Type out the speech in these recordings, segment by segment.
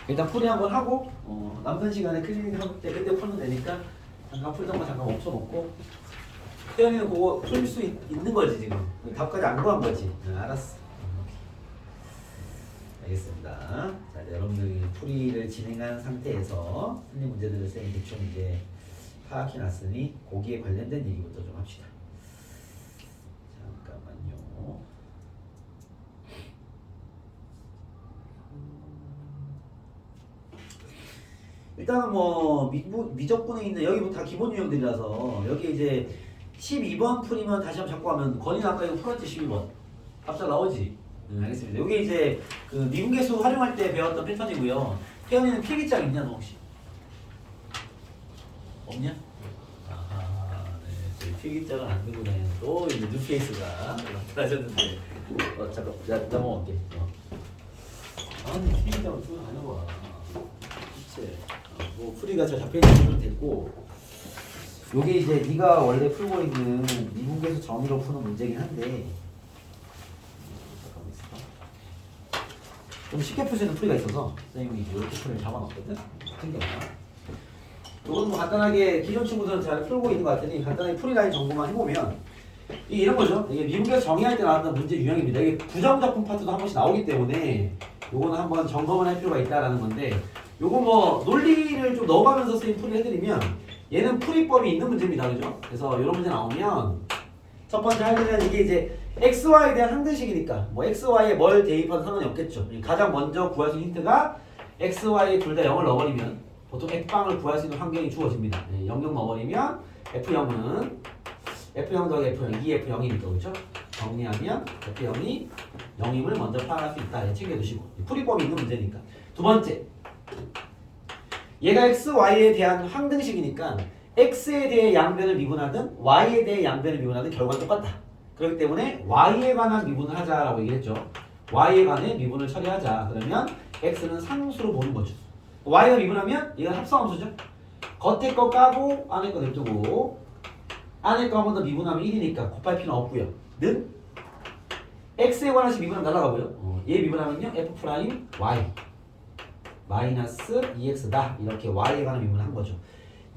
일단 풀이 한번 하고 남는 시간에 클리닉 할 때 그때 풀면 되니까 잠깐 풀던 거 잠깐 멈춰놓고 태연이는 그거 풀 수 있는 거지 지금 답까지 안 구한 거지. 알았어. 알겠습니다. 자, 이제 여러분들이 풀이를 진행한 상태에서 틀린 문제들을 쌤이 대충 이제 파악해 놨으니 거기에 관련된 얘기부터 좀 합시다. 잠깐만요. 일단은 뭐 미적분에 있는 여기 뭐 다 기본 유형들이라서 여기 이제 12번 풀이면 다시 한번 잡고 하면 건이는 아까 이거 풀었지 12번 답자 나오지. 알겠습니다. 여기 이제 그 미분계수 활용할 때 배웠던 패턴이고요. 태연이는 필기장 있냐 너 혹시? 없냐? 아하, 네. 저희 필기장을 안 들고 다니는 또 이제 뉴페이스가 나타나셨는데 잠깐 넘어갈게. 아니 필기장을 쭉 안 해봐. 그치? 뭐 풀이가 잘 잡혀있는 됐고 요게 이제 네가 원래 풀고 있는 미분계수 정의로 푸는 문제긴 한데 좀 쉽게 풀 수 있는 풀이가 있어서 선생님이 이렇게 풀을 잡아놨거든? 챙겨봐. 이건 뭐 간단하게 기존 친구들은 잘 풀고 있는 것 같으니 간단하게 풀이라인 정보만 해보면 이게 이런 거죠. 이게 미분계수 정의할 때 나왔던 문제 유형입니다. 이게 부정적분 파트도 한 번씩 나오기 때문에 요거는 한번 점검을 할 필요가 있다라는 건데 요거 뭐 논리를 좀 넣어가면서 선생님 풀이 해드리면 얘는 풀이법이 있는 문제입니다. 그죠? 그래서 이런 문제 나오면 첫 번째 할 때는 이게 이제 XY에 대한 항등식이니까 뭐 XY에 뭘 대입하든 상관이 없겠죠. 가장 먼저 구할 수 있는 힌트가 XY에 둘 다 0을 넣어버리면 보통 F방을 구할 수 있는 환경이 주어집니다. 0, 0 넣어버리면 F0은 F0 더하기 F0, 2F0이니까 그렇죠? 정리하면 F0이 0임을 먼저 파악할 수 있다. 챙겨두시고 풀이법이 있는 문제니까. 두 번째 얘가 XY에 대한 항등식이니까 X에 대해 양변을 미분하든 Y에 대해 양변을 미분하든 결과는 똑같다. 그렇기 때문에 Y에 관한 미분을 하자라고 얘기했죠. Y에 관해 미분을 처리하자. 그러면 X는 상수로 보는 거죠. Y가 미분하면 이건 합성함수죠. 겉에 거 까고 안에 거 냅두고 안에 거 한 번 더 미분하면 1이니까 곱할 필요는 없고요. 는 X에 관해서 미분하면 날아가고요. 얘 미분하면요. F' Y 마이너스 2X다. 이렇게 Y에 관한 미분을 한 거죠.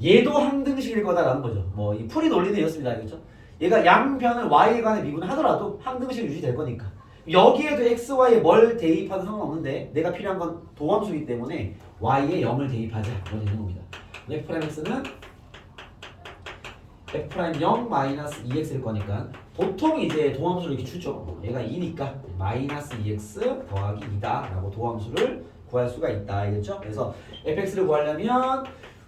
얘도 항등식일 거다라는 거죠. 뭐 이 풀이 논리는 이렇습니다. 그렇죠? 얘가 양변을 Y에 관해 미분을 하더라도 항등식이 유지될 거니까 여기에도 XY에 뭘 대입하든 상관없는데 내가 필요한 건 도함수이기 때문에 Y에 0을 대입하자. 이렇게 되는 겁니다. F'X는 F'0 마이너스 2X일 거니까 보통 이제 도함수를 이렇게 주죠. 얘가 2니까 마이너스 2X 더하기 2다 라고 도함수를 구할 수가 있다. 알겠죠? 그래서 fx를 구하려면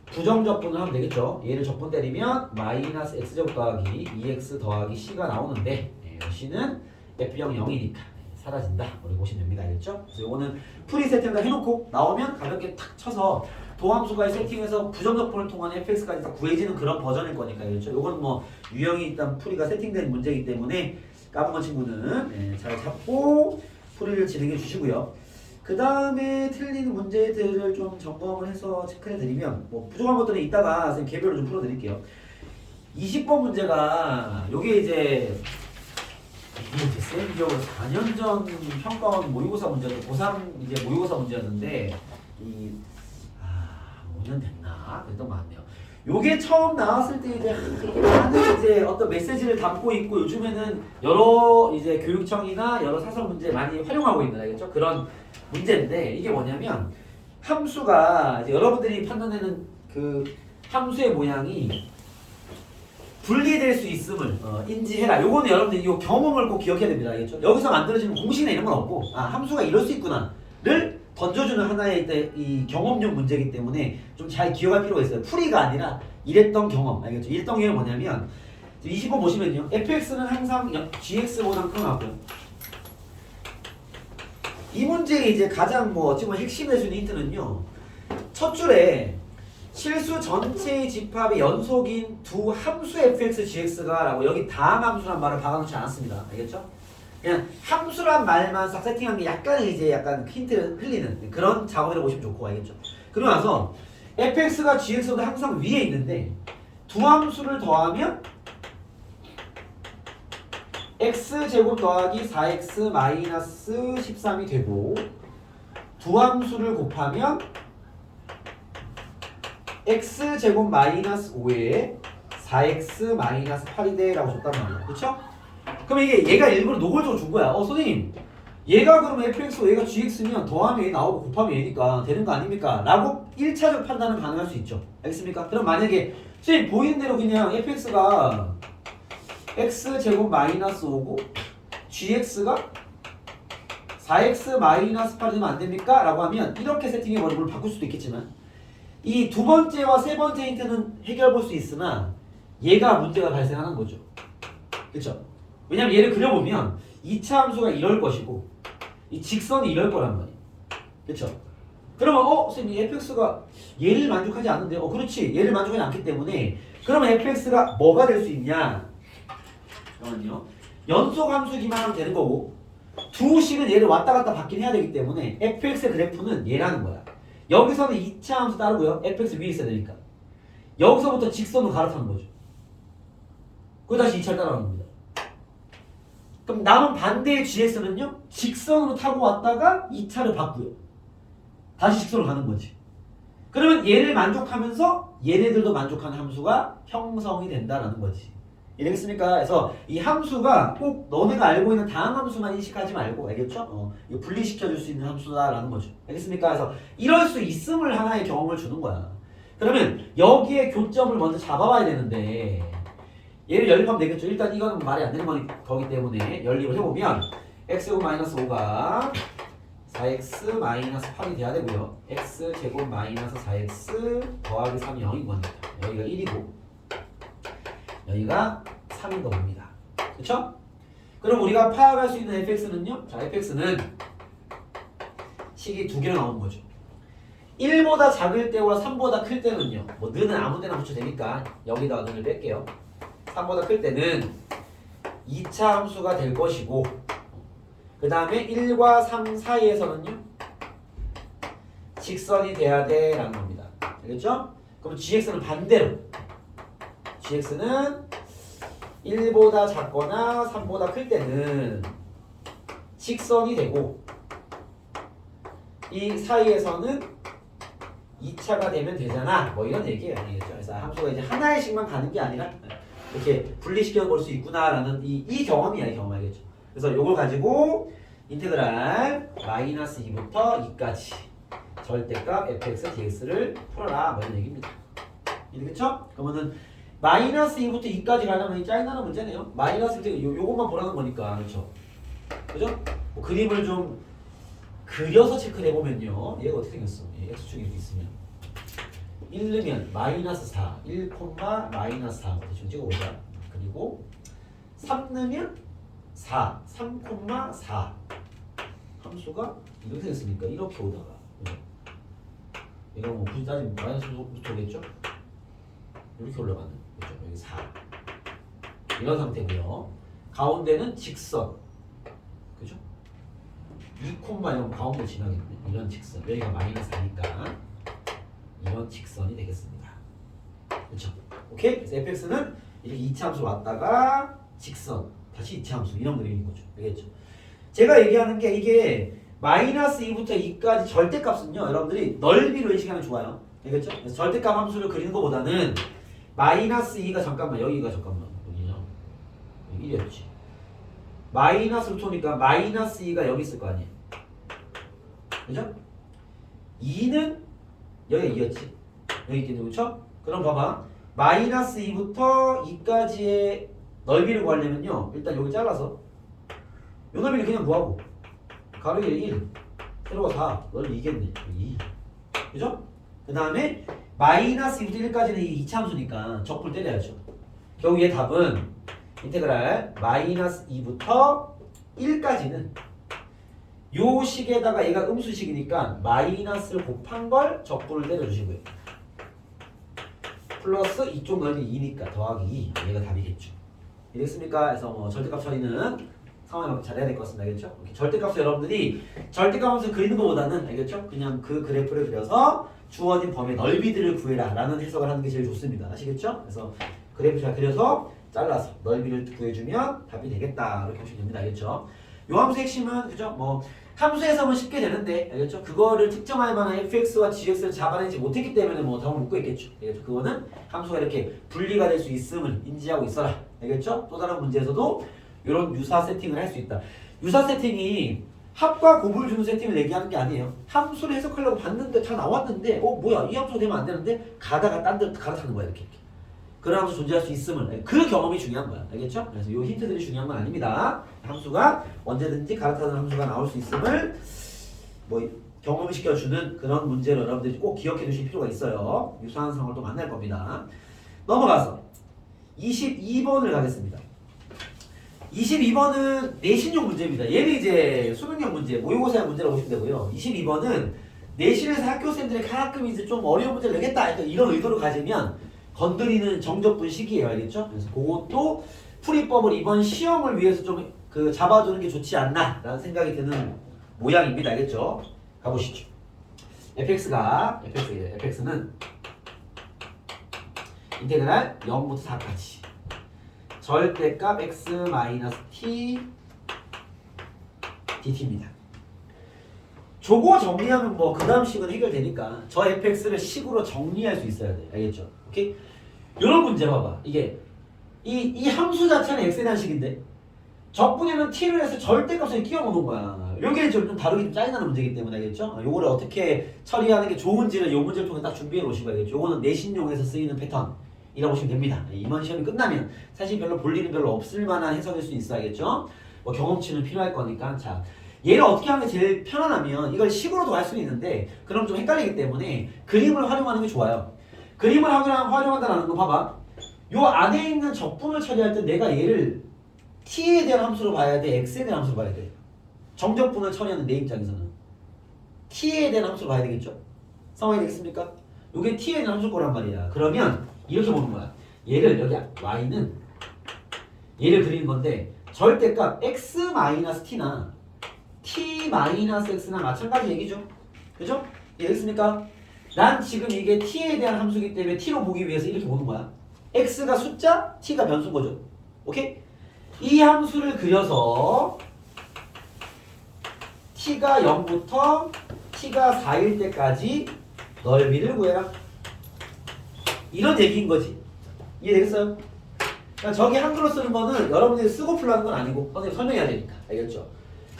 부정적분을 하면 되겠죠. 얘를 적분 때리면 마이너스 x제곱 더하기 2x 더하기 c가 나오는데 c는 f0 0이니까 사라진다. 우리 보시면 됩니다. 알겠죠? 그래서 이거는 풀이 세팅을 다 해놓고 나오면 가볍게 탁 쳐서 도함수까지 세팅해서 부정적분을 통한 fx까지 다 구해지는 그런 버전일 거니까. 알겠죠? 이건 뭐 유형이 일단 풀이가 세팅된 문제이기 때문에 까먹은 친구는 잘 잡고 풀이를 진행해 주시고요. 그 다음에 틀린 문제들을 좀 점검을 해서 체크해 드리면 뭐 부족한 것들은 이따가 선생님 개별로 좀 풀어 드릴게요. 20번 문제가 요게 이제 이게 쌤 기억으로 4년 전 평가원 모의고사 문제가 고3 이제 모의고사 문제였는데 5년 됐나? 그랬던 것 같네요. 요게 처음 나왔을 때 이제 많은 이제 어떤 메시지를 담고 있고 요즘에는 여러 이제 교육청이나 여러 사설 문제 많이 활용하고 있는 알겠죠? 그런 문제인데 이게 뭐냐면 함수가 이제 여러분들이 판단하는 그 함수의 모양이 분리될 수 있음을 인지해라. 요거는 여러분들이 요 경험을 꼭 기억해야 됩니다. 알겠죠? 여기서 만들어지는 공식이나 이런 건 없고 함수가 이럴 수 있구나를 던져주는 하나의 이 경험용 문제이기 때문에 좀 잘 기억할 필요가 있어요. 풀이가 아니라 이랬던 경험. 알겠죠? 이랬던 경험이 뭐냐면 20번 보시면요. fx는 항상 gx보다 크나고요. 이 문제의 이제 가장 뭐 어찌 보면 핵심일 수 있는 힌트는요. 첫 줄에 실수 전체의 집합의 연속인 두 함수 fx, gx가 라고 여기 다항함수란 말을 박아놓지 않았습니다. 알겠죠? 그냥 함수란 말만 싹 세팅한 게 약간 힌트를 흘리는 그런 작업이라고 보시면 좋고. 알겠죠? 그러고 나서 fx가 gx보다 항상 위에 있는데 두 함수를 더하면 x제곱 더하기 4x 마이너스 13이 되고 두 함수를 곱하면 x제곱 마이너스 5에 4x 마이너스 8이 돼 라고 줬단 말이야. 그쵸? 그럼 이게 얘가 일부러 노골적으로 준 거야. 선생님 얘가 그러면 fx고 얘가 gx면 더하면 얘 나오고 곱하면 얘니까 되는 거 아닙니까? 라고 1차적 판단은 가능할 수 있죠. 알겠습니까? 그럼 만약에 선생님 보이는 대로 그냥 fx가 x제곱 마이너스 5고 gx가 4x 마이너스 8이 되면 안 됩니까? 라고 하면 이렇게 세팅해버리고 물론 바꿀 수도 있겠지만 이 두 번째와 세 번째 힌트는 해결해 볼 수 있으나 얘가 문제가 발생하는 거죠. 그쵸? 왜냐면 얘를 그려보면 2차 함수가 이럴 것이고 이 직선이 이럴 거란 말이에요. 그쵸? 그러면 선생님 fx가 얘를 만족하지 않는데요? 그렇지. 얘를 만족하지 않기 때문에 그러면 fx가 뭐가 될 수 있냐? 잠깐만요. 연속 함수기만 하면 되는 거고 두 식은 얘를 왔다 갔다 받긴 해야 되기 때문에 fx의 그래프는 얘라는 거야. 여기서는 2차 함수 따르고요. fx 위에 있어야 되니까. 여기서부터 직선으로 갈아타는 거죠. 그리고 다시 2차를 따라가는 겁니다. 그럼 남은 반대의 gx는요. 직선으로 타고 왔다가 2차를 받고요. 다시 직선으로 가는 거지. 그러면 얘를 만족하면서 얘네들도 만족하는 함수가 형성이 된다라는 거지. 이해되겠습니까? 그래서 이 함수가 꼭 너네가 알고 있는 다음 함수만 인식하지 말고 알겠죠? 이거 분리시켜줄 수 있는 함수다라는 거죠. 알겠습니까? 그래서 이럴 수 있음을 하나의 경험을 주는 거야. 그러면 여기에 교점을 먼저 잡아봐야 되는데 얘를 연립하면 되겠죠. 일단 이거는 말이 안 되는 거기 때문에 연립을 해보면 x-5가 4x 마이너스 8이 돼야 되고요. x제곱 마이너스 4x 더하기 3이 0인 겁니다. 여기가 1이고 여기가 3인 겁니다. 그쵸? 그럼 우리가 파악할 수 있는 fx는요? 자, fx는 식이 두 개로 나오는 거죠. 1보다 작을 때와 3보다 클 때는요. 뭐 는은 아무 데나 붙여도 되니까 여기다가 는을 뺄게요. 3보다 클 때는 2차 함수가 될 것이고 그 다음에 1과 3 사이에서는요. 직선이 돼야 돼 라는 겁니다. 알겠죠? 그럼 gx는 반대로 gx는 1보다 작거나 3보다 클 때는 직선이 되고 이 사이에서는 2차가 되면 되잖아. 뭐 이런 얘기예요. 아니겠죠? 그래서 함수가 이제 하나의 식만 가는 게 아니라 이렇게 분리시켜 볼 수 있구나라는 이 경험이야. 이 경험 알겠죠? 그래서 이걸 가지고 인테그랄 마이너스 2부터 2까지 절대값 fx dx를 풀어라. 뭐 이런 얘기입니다. 이해되겠죠? 그러면은 마이너스 2부터 2까지 가려면 이 짜증나는 문제네요. 마이너스 2부터 요것만 보라는 거니까. 그렇죠? 그죠? 뭐 그림을 좀 그려서 체크를 해보면요. 얘가 어떻게 생겼어? x축이 이렇게 있으면 1 넣으면 마이너스 4 1, 마이너스 4 대충 찍어보자. 그리고 3 넣으면 4 3, 4 함수가 이렇게 생겼으니까 이렇게 오다가 그죠? 얘가 뭐 굳이 따지면 마이너스부터겠죠? 이렇게 올라가는 거죠. 여기 4 이런 상태고요. 가운데는 직선 그죠? 2, 이런 가운데 지나겠네. 이런 직선 여기가 마이너스 4니까 이런 직선이 되겠습니다. 그렇죠? 오케이? 그래서 fx는 이렇게 2차 함수 왔다가 직선 다시 2차 함수 이런 그림인 거죠. 알겠죠? 제가 얘기하는 게 이게 마이너스 2부터 2까지 절대값은요. 여러분들이 넓이로 인식하면 좋아요. 알겠죠? 그래서 절대값 함수를 그리는 것보다는 마이너스 2가 잠깐만 여기가 잠깐만 여기냐? 여기 1이었지. 마이너스 루트니까 마이너스 2가 여기 있을 거 아니에요. 그죠? 2는 여기 2였지. 여기 있겠네. 그렇죠? 그럼 봐봐. 마이너스 2부터 2까지의 넓이를 구하려면요. 일단 여기 잘라서 요 넓이를 그냥 구하고 가로에 1, 세로가 4, 넓이 2겠네. 2. 그죠? 그 다음에 마이너스 2부터 1까지는 이 2차 함수니까 적분 때려야죠. 결국 얘 답은 인테그랄 마이너스 2부터 1까지는 요 식에다가 얘가 음수식이니까 마이너스를 곱한 걸 적분을 때려주시고요. 플러스 이쪽 넓이 2니까 더하기 2 얘가 답이겠죠. 이해됐습니까? 그래서 뭐 절대값 처리는 상황에 맞게 잘해야 될 것 같습니다. 알겠죠? 절대값을 여러분들이 절대값 함수 그리는 것보다는 알겠죠? 그냥 그 그래프를 그려서 주어진 범위의 넓이들을 구해라 라는 해석을 하는 게 제일 좋습니다. 아시겠죠? 그래서 그래프 잘 그려서 잘라서 넓이를 구해주면 답이 되겠다 이렇게 보시면 됩니다. 알겠죠? 요 함수 핵심은 그죠? 뭐 함수 해석은 쉽게 되는데 알겠죠? 그거를 특정할 만한 fx와 gx를 잡아내지 못했기 때문에 뭐 답을 묻고 있겠죠. 알겠죠? 그거는 함수가 이렇게 분리가 될 수 있음을 인지하고 있어라. 알겠죠? 또 다른 문제에서도 이런 유사 세팅을 할 수 있다. 유사 세팅이 합과 곱을 주는 세팅을 얘기하는 게 아니에요. 함수를 해석하려고 봤는데 다 나왔는데 뭐야 이 함수가 되면 안 되는데 가다가 딴 데 갈아타는 거야 이렇게. 그런 함수 존재할 수 있음을 그 경험이 중요한 거야. 알겠죠? 그래서 이 힌트들이 중요한 건 아닙니다. 함수가 언제든지 갈아타는 함수가 나올 수 있음을 뭐 경험시켜주는 그런 문제를 여러분들이 꼭 기억해 두실 필요가 있어요. 유사한 상황을 또 만날 겁니다. 넘어가서 22번을 가겠습니다. 22번은 내신용 문제입니다. 얘는 이제 수능형 문제, 모의고사형 문제라고 보시면 되고요. 22번은 내신에서 학교생들이 가끔 이제 좀 어려운 문제를 내겠다 이런 의도를 가지면 건드리는 정적분 시기예요. 알겠죠? 그래서 그것도 풀이법을 이번 시험을 위해서 좀 잡아두는 게 좋지 않나 라는 생각이 드는 모양입니다. 알겠죠? 가보시죠. fx는 인테그랄 0부터 4까지 절대값 x-t dt입니다. 저거 정리하면 뭐 그 다음 식은 해결되니까 저 fx를 식으로 정리할 수 있어야 돼. 알겠죠? 오케이? 이런 문제 봐봐. 이게 이 함수 자체는 x에 대한 식인데 적분에는 t를 해서 절대값을 끼워 넣는 거야. 요게 좀 다루기 좀 짜증나는 문제이기 때문에 알겠죠? 요거를 어떻게 처리하는 게 좋은지를 요 문제를 통해 딱 준비해 놓으시고 알겠죠? 요거는 내신용에서 쓰이는 패턴이라고 보시면 됩니다. 이번 시험이 끝나면 사실 별로 볼 일은 별로 없을 만한 해석일 수 있어. 알겠죠? 뭐 경험치는 필요할 거니까. 자, 얘를 어떻게 하는 게 제일 편안하면 이걸 식으로도 할 수는 있는데 그럼 좀 헷갈리기 때문에 그림을 활용하는 게 좋아요. 그림을 활용한다는 거 봐봐. 요 안에 있는 적분을 처리할 때 내가 얘를 t에 대한 함수로 봐야 돼, x에 대한 함수로 봐야 돼. 정적분을 처리하는 내 입장에서는 t에 대한 함수로 봐야 되겠죠? 상황이 되겠습니까? 요게 t에 대한 함수일 거란 말이야. 그러면 이렇게 보는 거야. 얘를 여기 y는 얘를 그리는 건데 절대값 x-t나 t-x나 마찬가지 얘기죠. 그죠? 이해됐습니까? 난 지금 이게 t에 대한 함수이기 때문에 t로 보기 위해서 이렇게 보는 거야. x가 숫자, t가 변수인 거죠. 오케이? 이 함수를 그려서 t가 0부터 t가 4일 때까지 넓이를 구해라. 이런 얘기인 거지. 이해되겠어요? 그러니까 저기 한글로 쓰는 거는 여러분들이 쓰고 풀라는 건 아니고 선생님 설명해야 되니까. 알겠죠?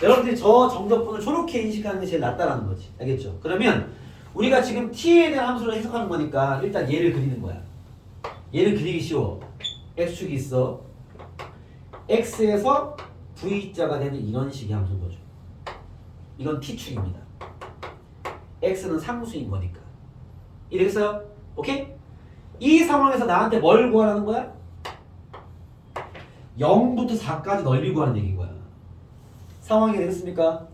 여러분들이 저 정적분을 저렇게 인식하는 게 제일 낫다라는 거지. 알겠죠? 그러면 우리가 지금 t에 대한 함수를 해석하는 거니까 일단 얘를 그리는 거야. 얘를 그리기 쉬워. x축이 있어. x에서 v자가 되는 이런 식의 함수인 거죠. 이건 t축입니다. x는 상수인 거니까. 이해됐어요? 오케이? 이 상황에서 나한테 뭘 구하라는 거야? 0부터 4까지 넓이 구하는 얘기인 거야. 상황이 되겠습니까?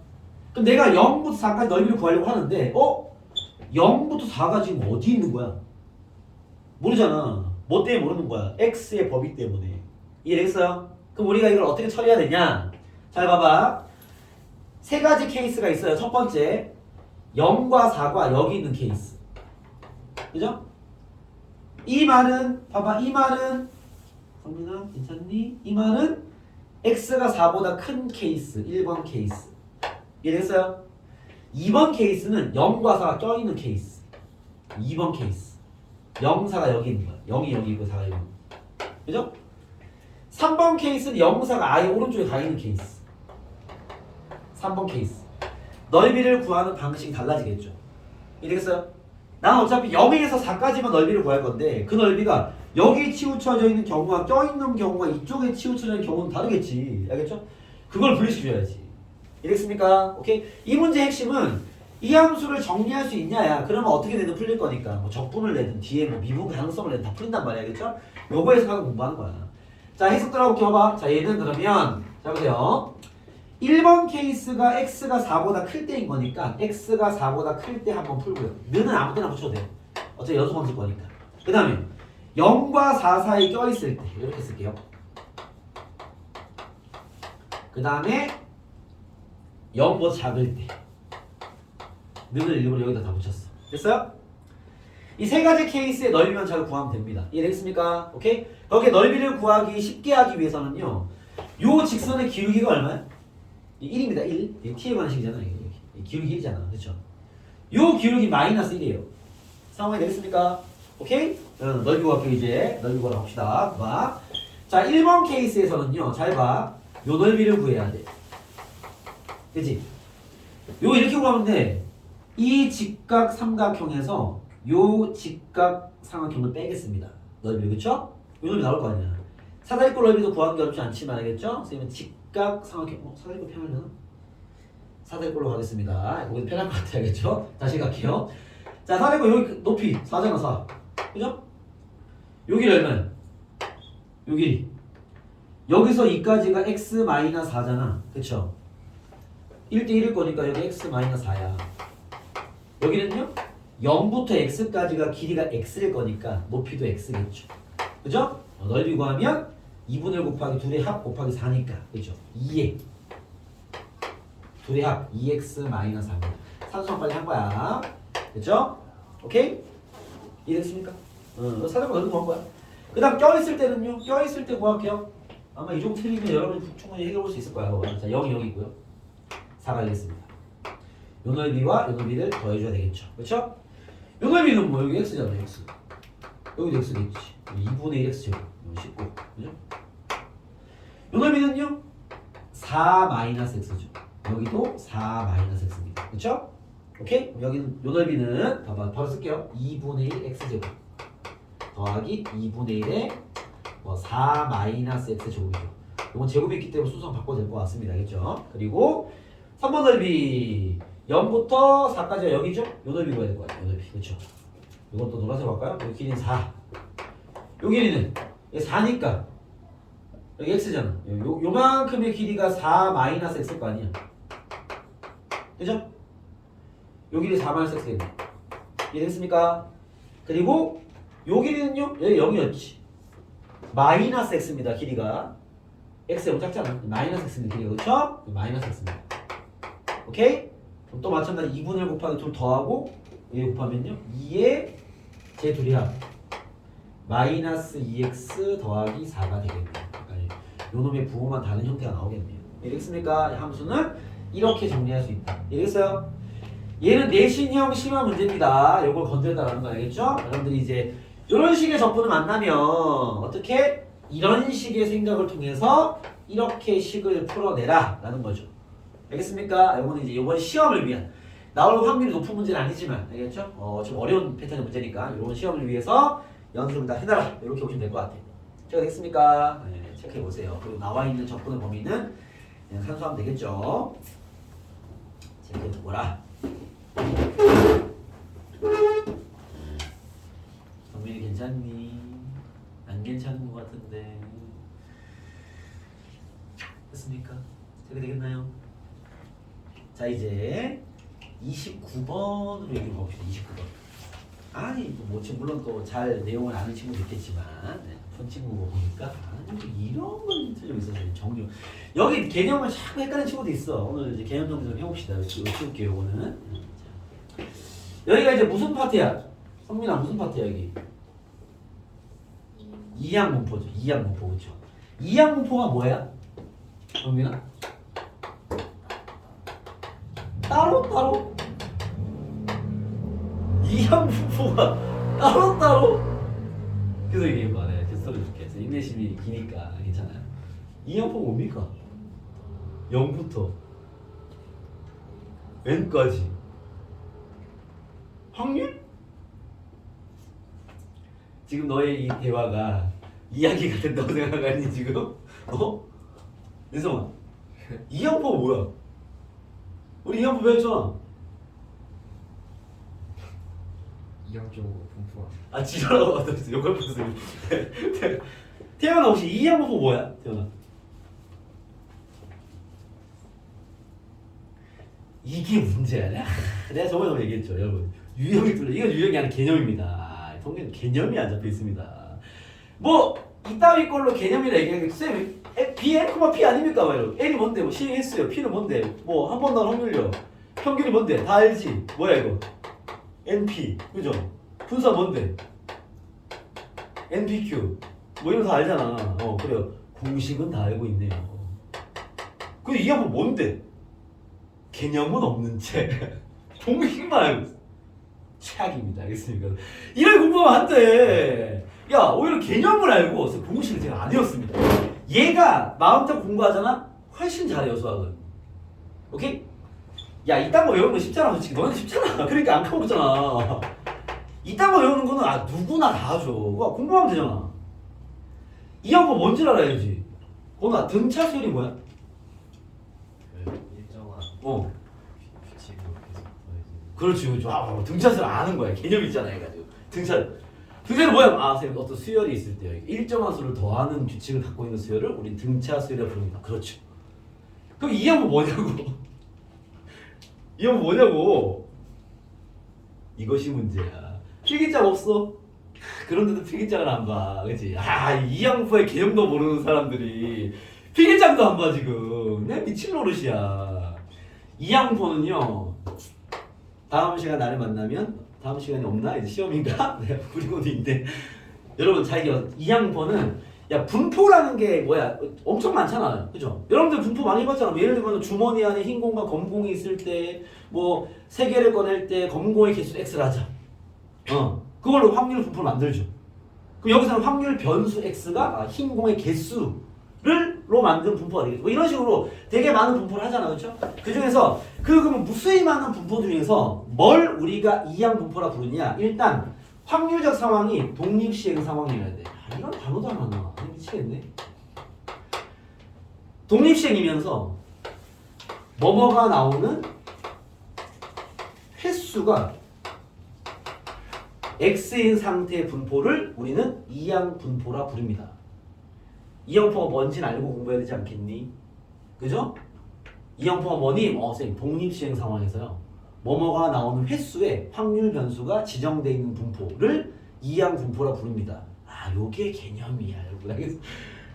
그럼 내가 0부터 4까지 넓이를 구하려고 하는데 0부터 4가 지금 어디 있는 거야? 모르잖아. 뭐 때문에 모르는 거야? x의 범위 때문에. 이해되겠어요? 그럼 우리가 이걸 어떻게 처리해야 되냐? 잘 봐봐. 세 가지 케이스가 있어요. 첫 번째 0과 4가 여기 있는 케이스. 그죠? 이 말은 봐봐. 이 말은 성민아 괜찮니? 이 말은 x가 4보다 큰 케이스. 1번 케이스. 이해됐어요? 2번 케이스는 0과 4가 껴있는 케이스. 2번 케이스. 0, 4가 여기 있는 거야. 0이 여기 있고 4가 여기 있는 거야. 그죠? 3번 케이스는 0, 4가 아예 오른쪽에 가 있는 케이스. 3번 케이스. 넓이를 구하는 방식이 달라지겠죠. 이해되겠어요? 난 어차피 0에서 4까지만 넓이를 구할 건데 그 넓이가 여기 치우쳐져 있는 경우와 껴있는 경우가 이쪽에 치우쳐져 있는 경우는 다르겠지. 알겠죠? 그걸 분리시켜줘야지. 이해됐습니까? 오케이? 이 문제의 핵심은 이 함수를 정리할 수 있냐야. 그러면 어떻게 되든 풀릴 거니까 뭐 적분을 내든 뒤에 뭐 미분 가능성을 내든 다 풀린단 말이야. 알겠죠? 요거 해석하고 공부하는 거야. 자, 해석 들어볼게. 봐봐. 자, 얘는 그러면 자 보세요. 1번 케이스가 x가 4보다 클 때인 거니까 x가 4보다 클 때 한번 풀고요. 는은 아무 때나 붙여도 돼요. 어차피 연속함 쓸 거니까. 그 다음에 0과 4 사이 껴있을 때 이렇게 쓸게요. 그 다음에 0보다 작을 때 는을 일부러 여기다 다 붙였어. 됐어요? 이 세 가지 케이스의 넓이만 잘 구하면 됩니다. 이해됐습니까? 오케이? 거기에 넓이를 구하기 쉽게 하기 위해서는요. 요 직선의 기울기가 얼마야? 이 1입니다. 1. 이 t에 관한 식이잖아. 이 기울기 1이잖아. 그렇죠? 요 기울기 마이너스 1이에요. 상황이 되겠습니까? 오케이? 넓이 구할게 이제. 넓이 구하러 갑시다. 봐. 자, 1번 케이스에서는요. 잘 봐. 요 넓이를 구해야 돼. 그치? 요 이렇게 구하면 돼. 이 직각 삼각형에서 요 직각 삼각형을 빼겠습니다. 넓이, 그쵸? 요 넓이 나올 거 아니야. 사다리꼴 넓이도 구하는 게 어렵지 않지만 알겠죠? 선생님은 직각 삼각형, 사다리꼴 편하려나? 사다리꼴로 가겠습니다. 거기도 편할 것 같아요. 알겠죠? 다시 갈게요. 자, 사다리꼴 여기 높이 4잖아, 4. 그죠? 여기를 얼마야? 여기. 여기서 2까지가 x-4잖아. 그쵸? 1대 1일 거니까 여기 x-4야. 여기는요? 0부터 x까지가 길이가 x일 거니까 높이도 x겠죠. 그죠? 넓이 구하면 2분의 1 곱하기 둘의 합 곱하기 4니까. 그죠? 2에 둘의 합 2x-4입니다. 산수만 빨리 한 거야. 그죠? 오케이? 이해됐습니까? 사정과 넓이 구한 거야. 그 다음 껴있을 때는요? 껴있을 때 구할게요. 아마 이 정도 틀리면 여러분이 충분히 해결해 볼 수 있을 거야. 자, 0이 여기고요. 4가 되겠습니다. 요 넓이와 요 넓이를 더해줘야 되겠죠. 그렇죠? 요 넓이는 뭐 여기 x잖아, x. 여기도 x겠지. 2분의 1 x 제곱. 19. 그죠? 요 넓이는요? 4 마이너스 x죠. 여기도 4 마이너스 x입니다. 그렇죠? 오케이? 여기는 요 넓이는 봐봐, 바로 쓸게요. 2분의 1 x 제곱 더하기 2분의 1에 뭐 4 마이너스 x 제곱이죠. 이건 제곱이 있기 때문에 순서 바꿔도 될 것 같습니다. 알겠죠? 그리고 3번 넓이 0부터 4까지가 여기죠? 요 넓이 구해야 될 거 같아요. 요 넓이. 그렇죠? 이건 또 노란색 할까요? 여기 길이는 4. 요 길이는 4니까 여기 x잖아. 요만큼의 길이가 4 마이너스 x일 거 아니야. 그죠? 요 길이 4 마이너스 x겠네. 이해됐습니까? 그리고 요 길이는요? 여기 0이었지. 마이너스 x입니다. 길이가. x가 너무 작잖아. 마이너스 x입니다. 길이가. 그렇죠? 마이너스 x입니다. 오케이? 그럼 또 마찬가지 2분의 1 곱하기 2 더하고 1 곱하면요 2에 제 둘이 합 마이너스 2x 더하기 4가 되겠네요. 그러니까 요 놈의 부호만 다른 형태가 나오겠네요. 이해됐습니까? 함수는 이렇게 정리할 수 있다. 이해됐어요? 얘는 내신형 심화 문제입니다. 요걸 건드렸다라는 거 알겠죠? 여러분들이 이제 이런 식의 적분을 만나면 어떻게? 이런 식의 생각을 통해서 이렇게 식을 풀어내라 라는 거죠. 알겠습니까? 이거는 이제 이번 시험을 위한 나올 확률이 높은 문제는 아니지만 알겠죠? 좀 어려운 패턴의 문제니까 이번 시험을 위해서 연습을 다 해놔라 이렇게 보시면 될 것 같아요. 제가 됐습니까? 네, 체크해 보세요. 그리고 나와 있는 적분의 범위는 그냥 산수하면 되겠죠. 체크해 보라. 정민이 괜찮니? 안 괜찮은 것 같은데 됐습니까? 체크 되겠나요? 자 이제 29번으로 얘기해 봅시다. 29번. 아니 뭐 물론 또 잘 내용을 아는 친구도 있겠지만 전 친구가 보니까 이런 건 틀리고 있어서 정리. 여기 개념을 자꾸 헷갈리는 친구도 있어. 오늘 이제 개념 정리 좀 해봅시다. 이거 치울게요. 이거는. 여기가 이제 무슨 파트야? 성민아 무슨 파트야 여기? 이항분포죠. 이항분포 그렇죠? 이항분포가 뭐야? 성민아? 따로 이항분포가 따로 그래서 얘기해봐. 내가 계속 써줄게. 인내심이 기니까 괜찮아요. 이항분포 뭡니까? 0부터 n까지 확률? 지금 너의 이 대화가 이야기가 된다고 생각하니 지금? 민성아 이항분포가 뭐야? 우리 이항분포 배웠잖아. 이항적으로 분포한. 지랄하고 왔다 했어. 욕할 뻔했어. 태연아 혹시 이항분포 뭐야? 태연아 이게 문제야. 내가 저번에 얘기했죠 여러분. 유형이 뚫려. 이건 유형이 아니라 개념입니다. 통계는 개념이 안 잡혀 있습니다. 뭐 이따위 걸로 개념이라 얘기하는 게 쌤 B, N, P 아닙니까? 말이요. N이 뭔데? 뭐 시행했어요. P는 뭔데? 뭐 한 번 나올 확률요. 평균이 뭔데? 다 알지? 뭐야 이거? NP 그죠? 분사 뭔데? NPQ 뭐 이런 거 다 알잖아. 그래요. 공식은 다 알고 있네요. 근데 이 항분 뭔데? 개념은 없는 채 공식만 알고 있어. 최악입니다. 알겠습니까? 이래 공부하면 안 돼. 야, 오히려 개념을 알고 공식을 제가 안 외웠습니다. 얘가 마음대로 공부하잖아? 훨씬 잘해요, 수학은. 오케이? 야, 이딴 거 외우는 거 쉽잖아, 솔직히. 너네는 쉽잖아. 그러니까 안 까먹었잖아. 이딴 거 외우는 거는 누구나 다 하죠. 그거 공부하면 되잖아. 이 양거 뭔지 알아야지. 건아, 등차 수열이 뭐야? 일정한 어. 규칙으로 계속 더해지는. 그렇지, 그렇지. 등차수를 아는 거야. 개념 있잖아, 해가지고. 등차는 뭐야? 선생님, 어떤 수열이 있을 때요. 일정한 수를 더하는 규칙을 갖고 있는 수열을 우리 등차 수열이라고 부릅니다. 그렇죠. 그럼 이 양거 뭐냐고? 이 양거 뭐냐고? 이것이 문제야. 필기장 없어. 그런데도 필기장을 안 봐, 그렇지? 이 양포의 개념도 모르는 사람들이 필기장도 안 봐 지금. 내 미친 노릇이야. 이 양포는요. 다음 시간 나를 만나면 다음 시간이 없나? 이제 시험인가? 네, 구리고인데 여러분 자기가 이 양포는 야 분포라는 게 뭐야? 엄청 많잖아요, 그죠? 여러분들 분포 많이 봤잖아. 예를 들면 주머니 안에 흰 공과 검은 공이 있을 때, 뭐 세 개를 꺼낼 때 검은 공의 개수 x를 하자. 그걸로 확률 분포를 만들죠. 그럼 여기서는 확률 변수 x가 흰 공의 개수를로 만든 분포가 되겠죠. 뭐 이런 식으로 되게 많은 분포를 하잖아, 그렇죠? 그 중에서 그러면 무수히 많은 분포 중에서 뭘 우리가 이항 분포라 부르냐? 일단 확률적 상황이 독립시행 상황이어야 돼. 이런 단어도 안 나와. 미치겠네. 독립시행이면서 뭐뭐가 나오는 횟수가 x인 상태의 분포를 우리는 이항 분포라 부릅니다. 이항포가 뭔지는 알고 공부해야 되지 않겠니? 그죠? 이항포가 뭐니? 선생님, 독립시행 상황에서요. 뭐뭐가 나오는 횟수에 확률 변수가 지정되어 있는 분포를 이항 분포라 부릅니다. 요게 개념이야, 여러분. 알겠어?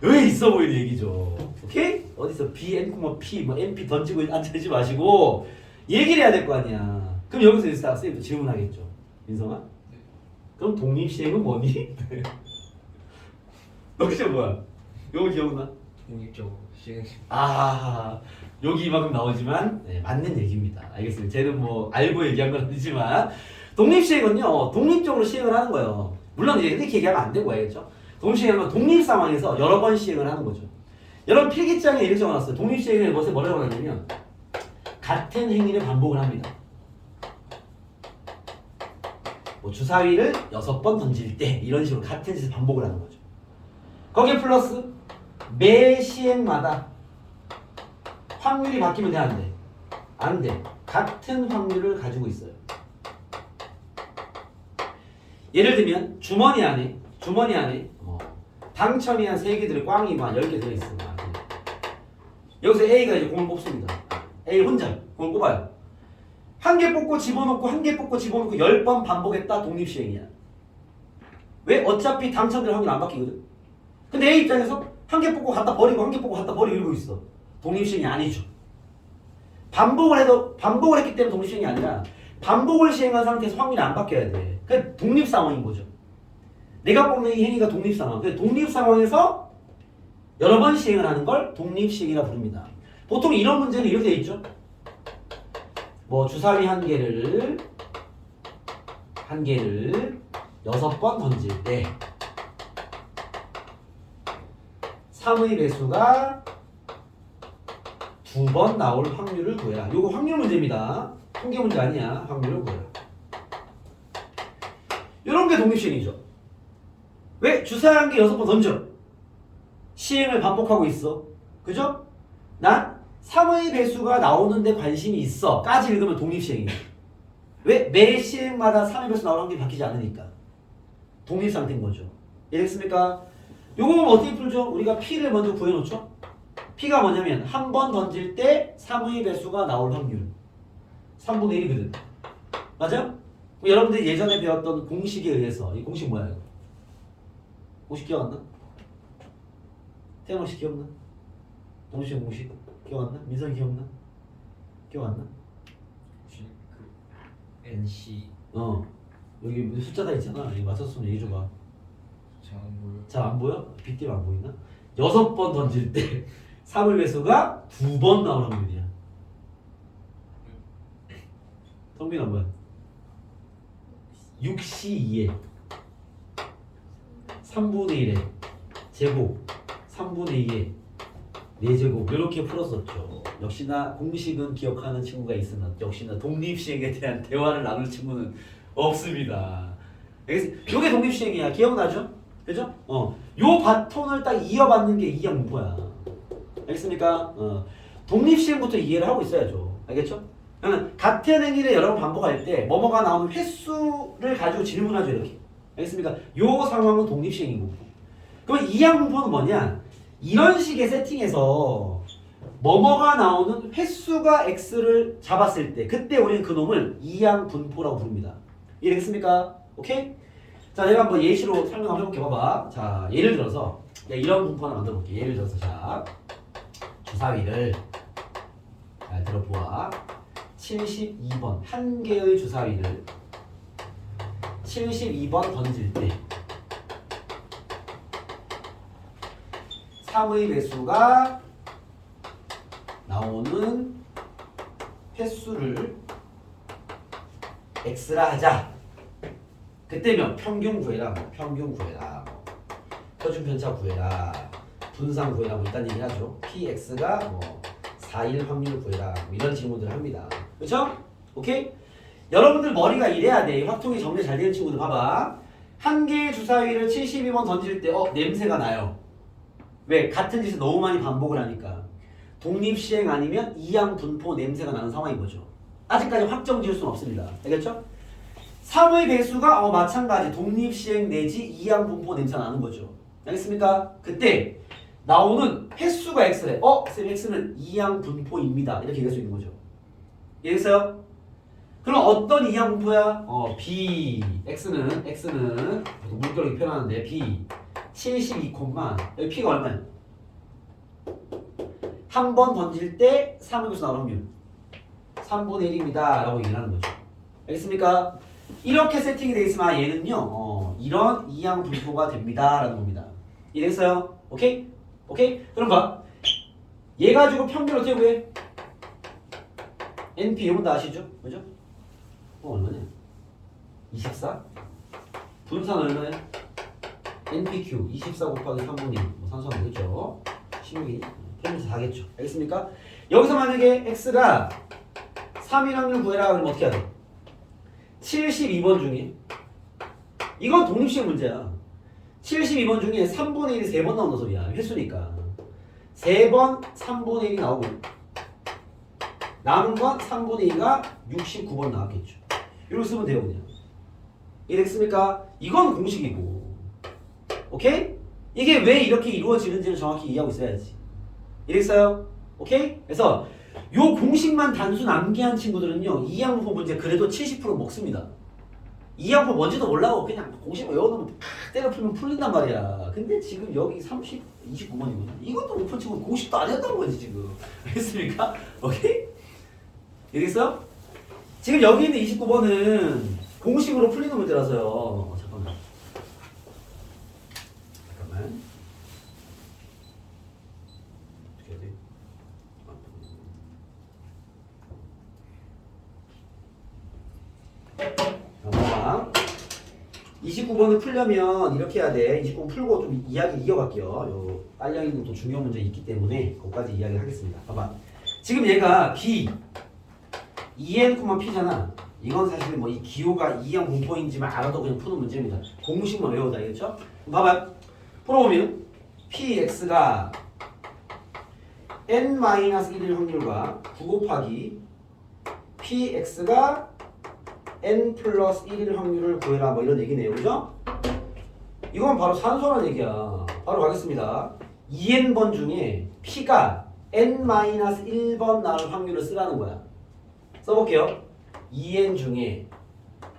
왜 있어 보이는 얘기죠. 오케이? 어디서 b, n, p, 뭐 np 던지고 앉아있지 마시고 얘기를 해야 될 거 아니야. 그럼 여기서 이제 선생님도 질문하겠죠. 민성아? 그럼 독립시행은 뭐니? 너 시험 뭐야? 이거 기억나? 독립적으로 시행. 여기 이만큼 나오지만 네, 맞는 얘기입니다. 알겠습니다. 쟤는 뭐 알고 얘기한 건 아니지만 독립시행은요 독립적으로 시행을 하는 거예요. 물론 이제 이렇게 얘기하면 안 되고 알겠죠? 독립시행은 독립 상황에서 여러 번 시행을 하는 거죠. 여러분 필기장에 이렇게 적어놨어요. 독립시행을 뭐라고 하냐면 같은 행위를 반복을 합니다. 뭐 주사위를 6번 던질 때 이런 식으로 같은 짓을 반복을 하는 거죠. 거기에 플러스 매 시행마다 확률이 바뀌면 돼, 안 돼? 안 돼. 같은 확률을 가지고 있어요. 예를 들면 주머니 안에 당첨이 한 3개 들어 꽝이 막 10개 들어있어. 여기서 A가 이제 공을 뽑습니다. A 혼자 공을 뽑아요. 한 개 뽑고 집어넣고 한 개 뽑고 집어넣고 10번 반복했다. 독립시행이야. 왜? 어차피 당첨될 확률 안 바뀌거든. 근데 A 입장에서 한 개 뽑고 갖다 버리고 한 개 뽑고 갖다 버리고 이러고 있어. 독립시행이 아니죠. 반복을 했기 때문에 독립시행이 아니라 반복을 시행한 상태에서 확률이 안 바뀌어야 돼. 그게 독립 상황인 거죠. 내가 뽑는 이 행위가 독립 상황. 그 독립 상황에서 여러 번 시행을 하는 걸 독립시행이라 부릅니다. 보통 이런 문제는 이렇게 돼 있죠. 뭐 주사위 한 개를 6번 던질 때 3의 배수가 2번 나올 확률을 구해라. 요거 확률 문제입니다. 통계 문제 아니야. 확률을 구해라. 요런 게 독립시행이죠. 왜? 주사위 한 개 6번 던져. 시행을 반복하고 있어. 그죠? 난 3의 배수가 나오는데 관심이 있어. 까지 읽으면 독립시행이야. 왜? 매 시행마다 3의 배수 나오는 확률이 바뀌지 않으니까. 독립상태인 거죠. 이해됐습니까? 요거 어떻게 풀죠? 우리가 P를 먼저 구해놓죠? P가 뭐냐면 한 번 던질 때 3의 배수가 나올 확률 3분의 1이거든. 맞아요? 여러분들이 예전에 배웠던 공식에 의해서 이 공식 뭐야 이거? 공식 기억 안 나? 태양 혹시 기억나? 동시에 공식 기억 안 나? 민성이 기억나? 기억 안 나? 그 NC 여기 숫자 다 있잖아. 이거 맞췄으면 얘기 줘봐. 잘 안 보여. 잘 안 보여? 빗 때문에 안 보이나? 6번 던질 때 3의 배수가 2번 나오는 확률이야. 성빈아 뭐야? 6C2에 3분의 1에 제곱 3분의 2에 4제곱 이렇게 풀었었죠. 역시나 공식은 기억하는 친구가 있으나 역시나 독립시행에 대한 대화를 나눌 친구는 없습니다. 이게 독립시행이야. 기억나죠? 그죠? 요 바톤을 딱 이어받는 게 이항 문포야. 알겠습니까? 독립시행부터 이해를 하고 있어야죠. 알겠죠? 그러면 같은 행위를 여러 번 반복할 때 뭐뭐가 나오는 횟수를 가지고 질문하죠. 이렇게. 알겠습니까? 요 상황은 독립시행이고. 그럼 이항 문포는 뭐냐? 이런 식의 세팅에서 뭐뭐가 나오는 횟수가 x를 잡았을 때 그때 우리는 그놈을 이항 분포라고 부릅니다. 이해됐습니까? 오케이? 자, 내가 한번 예시로 설명 한번 해볼게. 봐봐. 자, 예를 들어서 내가 이런 분포 하나 만들어 볼게. 예를 들어서 자, 주사위를 잘 들어보아. 72번 한 개의 주사위를 72번 던질 때 3의 배수가 나오는 횟수를 x라 하자. 그때면 평균 구해라, 평균 구해라, 표준 편차 구해라, 분산 구해라, 뭐 일단 얘기를 하죠. px가 뭐 4일 확률 구해라, 뭐 이런 질문들을 합니다. 그렇죠? 오케이? 여러분들 머리가 이래야 돼. 확통이 정리 잘 되는 친구들 봐봐. 한 개의 주사위를 72번 던질 때 냄새가 나요. 왜? 같은 짓을 너무 많이 반복을 하니까. 독립시행 아니면 이항 분포 냄새가 나는 상황인 거죠. 아직까지 확정 지을 수는 없습니다. 알겠죠? 3의 배수가 마찬가지 독립시행 내지 이항 분포 냄새가 나는 거죠. 알겠습니까? 그때 나오는 횟수가 x래. 쌤 x는 이항 분포입니다. 이렇게 얘기할 수 있는 거죠. 이해했어요? 그럼 어떤 이항 분포야? b x는 물결로 표현하는데 b 72, 여기 p가 얼마야? 한 번 던질 때 3의 배수 나오는 확률 3분의 1입니다 라고 얘기를 하는 거죠. 알겠습니까? 이렇게 세팅이 되어 있으면 얘는요 이런 이항 분포가 됩니다 라는 겁니다. 이해했어요? 오케이? 오케이? 그럼 봐. 얘 가지고 평균 어떻게 구해? NP 이건 다 아시죠? 그죠? 얼마냐? 24? 분산 얼마야? NPQ 24 곱하기 3분의 1 뭐 산수하면 되겠죠? 16이 평균에서 4겠죠? 알겠습니까? 여기서 만약에 x가 3일 확률 구해라 그러면 어떻게 해야 돼? 72번 중에 이건 독립시행 문제야. 72번 중에 3분의 1이 3번 나온다 소리야. 횟수니까 3번 3분의 1이 나오고 남은 건 3분의 2가 69번 나왔겠죠. 이렇게 쓰면 돼요 그냥. 이해됐습니까? 이건 공식이고 오케이? 이게 왜 이렇게 이루어지는지를 정확히 이해하고 있어야지. 이해했어요? 오케이? 그래서 요 공식만 단순 암기한 친구들은요 이항분포 문제 그래도 70% 먹습니다. 이항분포 뭔지도 몰라고 그냥 공식 외워놓으면 팍 때려 풀면 풀린단 말이야. 근데 지금 여기 29번이거든. 이것도 못 푼 친구는 공식도 안 했다는 거지 지금. 알겠습니까? 오케이? 이해했어? 지금 여기 있는 29번은 공식으로 풀리는 문제라서요. 잠깐만. 어떻게 해야 돼? 넘어가. 29번을 풀려면 이렇게 해야 돼. 29번 풀고 좀 이야기 이어갈게요. 요 깔려있는 또 중요한 문제 있기 때문에 그것까지 이야기를 하겠습니다. 봐봐. 지금 얘가 B 2n, p잖아. 이건 사실 뭐 이 기호가 이항 분포인지만 알아도 그냥 푸는 문제입니다. 공식만 외우자. 알겠죠? 봐봐. 풀어보면 px가 n-1일 확률과 9 곱하기 px가 n 플러스 1일 확률을 구해라 뭐 이런 얘기네요. 그죠? 이건 바로 산소라는 얘기야. 바로 가겠습니다. 2n번 중에 p가 n-1번 나올 확률을 쓰라는 거야. 써볼게요. 2n 중에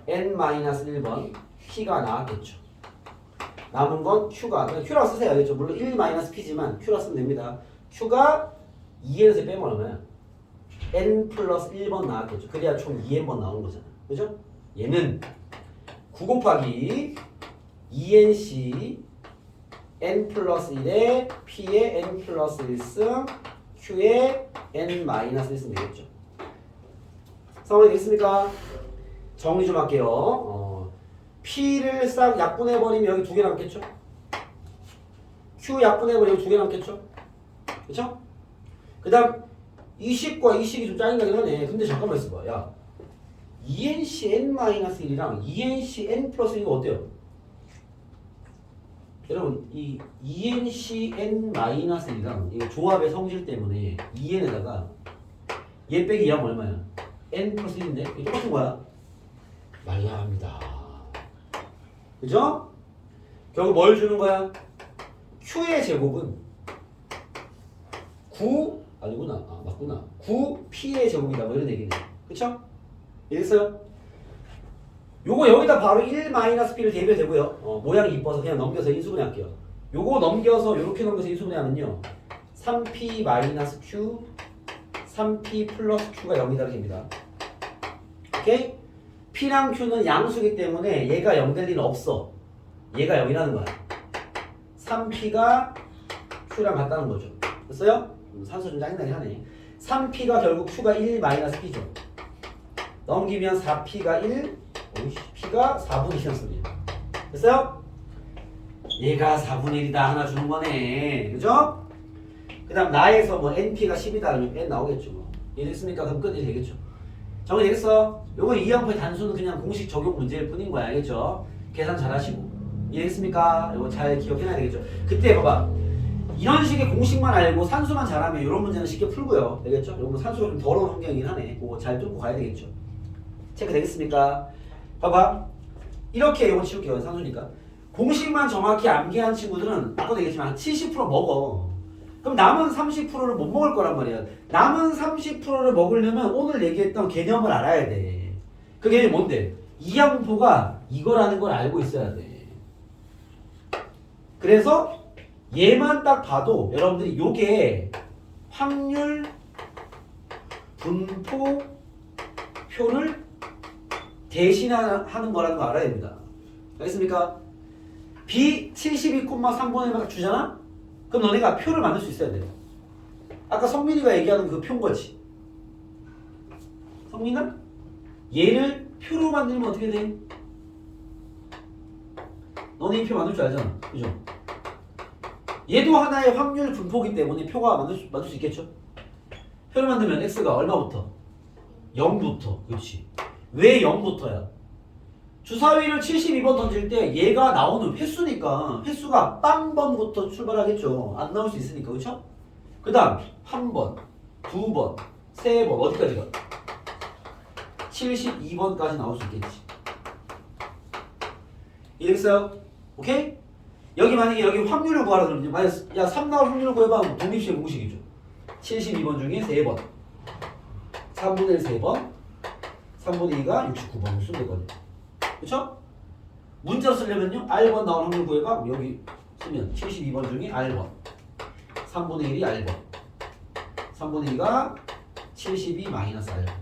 n-1번 p가 나왔겠죠. 남은 건 q가 q라고 쓰세요. 알겠죠? 물론 1-p지만 q라고 쓰면 됩니다. q가 2n에서 빼면 얼마야? n 플러스 1번 나왔겠죠. 그래야 총 2n번 나오는 거잖아. 그죠? 얘는 9 곱하기 2nc n 플러스 1에 p의 n 플러스 1승 q의 n 마이너스 1승 되겠죠. 상황이 됐습니까? 정리 좀 할게요. P를 싹 약분해버리면 여기 두 개 남겠죠? Q 약분해버리면 여기 두 개 남겠죠? 그쵸? 그 다음 이 식과 이 식이 좀 짜증나긴 하네. 근데 잠깐만 있어봐. 야, ENC-n-1이랑 ENC-n 플러스 이거 어때요? 여러분 이 ENC-n-1이랑 이 조합의 성질 때문에 EN에다가 얘 빼기 2하면 얼마야? n 플러스 1인데 이게 똑같은 거야. 말라야 합니다. 그죠? 결국 뭘 주는 거야? Q의 제곱은 9 아니구나. 아 맞구나. 9P의 제곱이다. 뭐 이런 얘기네. 그쵸? 이해했어요? 요거 여기다 바로 1-P를 대입해도 되고요. 모양이 이뻐서 그냥 넘겨서 인수분해 할게요. 요거 넘겨서 요렇게 넘겨서 인수분해 하면요. 3P-Q 3P 플러스 Q가 0이다 이렇게 됩니다. 오케이? P랑 Q는 양수기 때문에 얘가 0 될 리는 없어. 얘가 0이라는 거야. 3P가 Q랑 같다는 거죠. 됐어요? 산수 좀 짜증나긴 하네. 3P가 결국 Q가 1-P죠. 넘기면 4P가 1, P가 4분의 1이란 소리야. 됐어요? 얘가 4분의 1이다 하나 주는 거네. 그죠? 그 다음 나에서 뭐 NP가 10이다 그러면 N 나오겠죠. 뭐. 이해됐습니까? 그럼 끝이 되겠죠. 정리되겠어? 요거 2형표의 단수는 그냥 공식 적용 문제일 뿐인 거야. 알겠죠? 계산 잘 하시고. 이해했습니까? 요거 잘 기억해놔야 되겠죠? 그때 봐봐. 이런 식의 공식만 알고 산수만 잘하면 이런 문제는 쉽게 풀고요. 되겠죠? 요거 산수가 좀 더러운 환경이긴 하네. 그거 잘 뚫고 가야 되겠죠? 체크 되겠습니까? 봐봐. 이렇게 요거 치울게요. 산수니까. 공식만 정확히 암기한 친구들은 아까도 얘기했지만 70% 먹어. 그럼 남은 30%를 못 먹을 거란 말이야. 남은 30%를 먹으려면 오늘 얘기했던 개념을 알아야 돼. 그 개념이 뭔데? 이항분포가 이거라는 걸 알고 있어야 돼. 그래서 얘만 딱 봐도 여러분들이 요게 확률 분포 표를 대신하는 거라는 거 알아야 됩니다. 알겠습니까? B 72,3분의 1을 주잖아? 그럼 너네가 표를 만들 수 있어야 돼. 아까 성민이가 얘기하는 그 표인 거지. 성민아? 얘를 표로 만들면 어떻게 돼? 너네 이 표 만들 줄 알잖아. 그죠? 얘도 하나의 확률 분포기 때문에 표가 만들 수 있겠죠? 표를 만들면 x가 얼마부터? 0부터. 그렇지. 왜 0부터야? 주사위를 72번 던질 때 얘가 나오는 횟수니까 횟수가 빵번부터 출발하겠죠. 안 나올 수 있으니까. 그렇죠? 그 다음 1번, 2번, 3번 어디까지 가? 72번까지 나올 수 있겠지. 이해됐어요? 오케이? 여기 만약에 여기 확률을 구하라 그러면 만약 야 3 나올 확률을 구해봐. 독립식의 공식이죠. 72번 중에 3번 3분의 1 3번 3분의 2가 69번을 쓰면 되거든요. 그쵸? 문자로 쓰려면요 R번 나올 확률 구해봐. 여기 쓰면 72번 중에 R번 3분의 1이 R번 3분의 2가 72 마이너스 R번.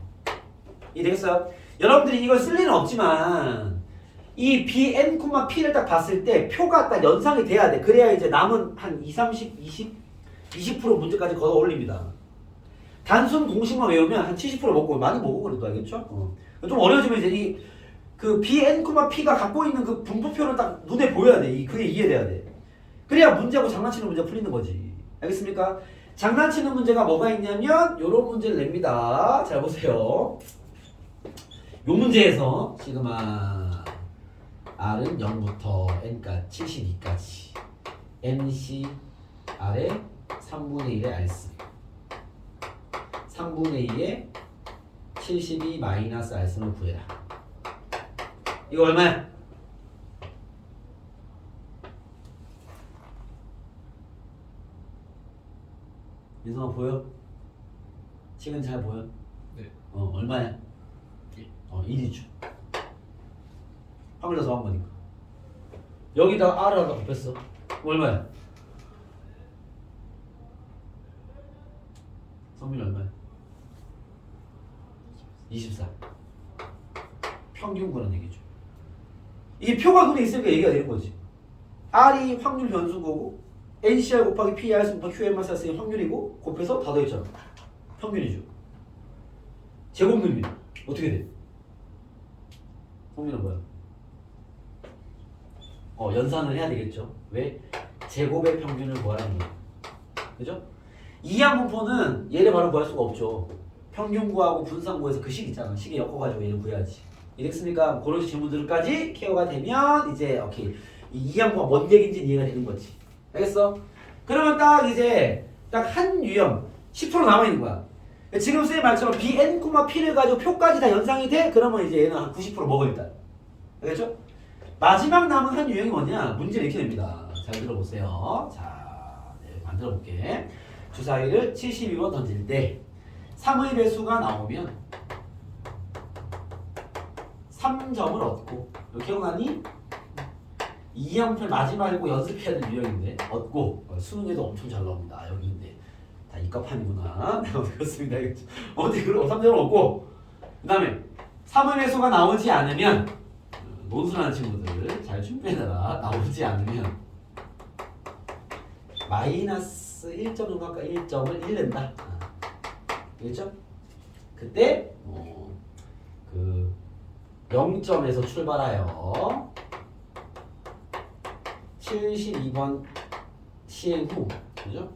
이해되겠어요? 여러분들이 이걸 쓸 리는 없지만 이 BN, P를 딱 봤을 때 표가 딱 연상이 돼야 돼. 그래야 이제 남은 한 20% 문제까지 걷어 올립니다. 단순 공식만 외우면 한 70% 먹고 많이 먹고 그래도 알겠죠? 좀 어려워지면 이제 그 BN, P가 갖고 있는 그 분포표를 딱 눈에 보여야 돼. 그게 이해돼야 돼. 그래야 문제하고 장난치는 문제 풀리는 거지. 알겠습니까? 장난치는 문제가 뭐가 있냐면 요런 문제를 냅니다. 잘 보세요. 요 문제에서 시그마 R은 0부터 N까지 72까지 NC R에 3분의 1의 RC 3분의 2의 72 마이너스 R승을 구해라. 이거 얼마야? 민성아 보여? 지금 잘 보여? 네. 얼마야? 1. 1이죠. 확률 더한 거니까. 여기다가 R을 하나 곱했어. 얼마야? 성민이 얼마야? 24. 평균 구하는 얘기죠. 이게 표가 눈에 있으니까 얘기가 되는 거지. R이 확률 변수고 NCR 곱하기 PR 곱하기 QM 마이너스 확률이고 곱해서 다 더했잖아. 평균이죠. 제곱입니다. 어떻게 돼? 성민은 뭐야? 연산을 해야 되겠죠. 왜? 제곱의 평균을 구하라는 거야. 그죠? 이항분포는 얘를 바로 구할 수가 없죠. 평균 구하고 분산 구해서 그 식 있잖아. 식에 엮어가지고 얘를 구해야지. 이랬으니까 그런 질문들까지 케어가 되면 이제 오케이. 이 이항분포가 뭔 얘기인지 이해가 되는 거지. 알겠어? 그러면 딱 이제 딱 한 유형 10% 남아있는 거야. 지금 쌤 말처럼 bn, p를 가지고 표까지 다 연상이 돼? 그러면 이제 얘는 한 90% 먹어 일단. 알겠죠? 마지막 남은 한 유형이 뭐냐? 문제를 이렇게 냅니다. 잘 들어보세요. 자, 네, 만들어 볼게. 주사위를 72번 던질 때 3의 배수가 나오면 3점을 얻고 이렇게 기억나니? 이항표를 마지막이고 연습해야 될 유형인데 얻고 수능에도 엄청 잘 나옵니다. 여기인데 다 이과판이구나. 그렇습니다. 어디 그럼 3점을 얻고 그 다음에 3의 배수가 나오지 않으면 논술하는 친구들 잘 준비해놔라. 나오지 않으면 마이너스 1점 정도 할까? 1점을 1낸다. 알겠죠? 그때 그 0점에서 출발하여 72번 시행 후 그죠?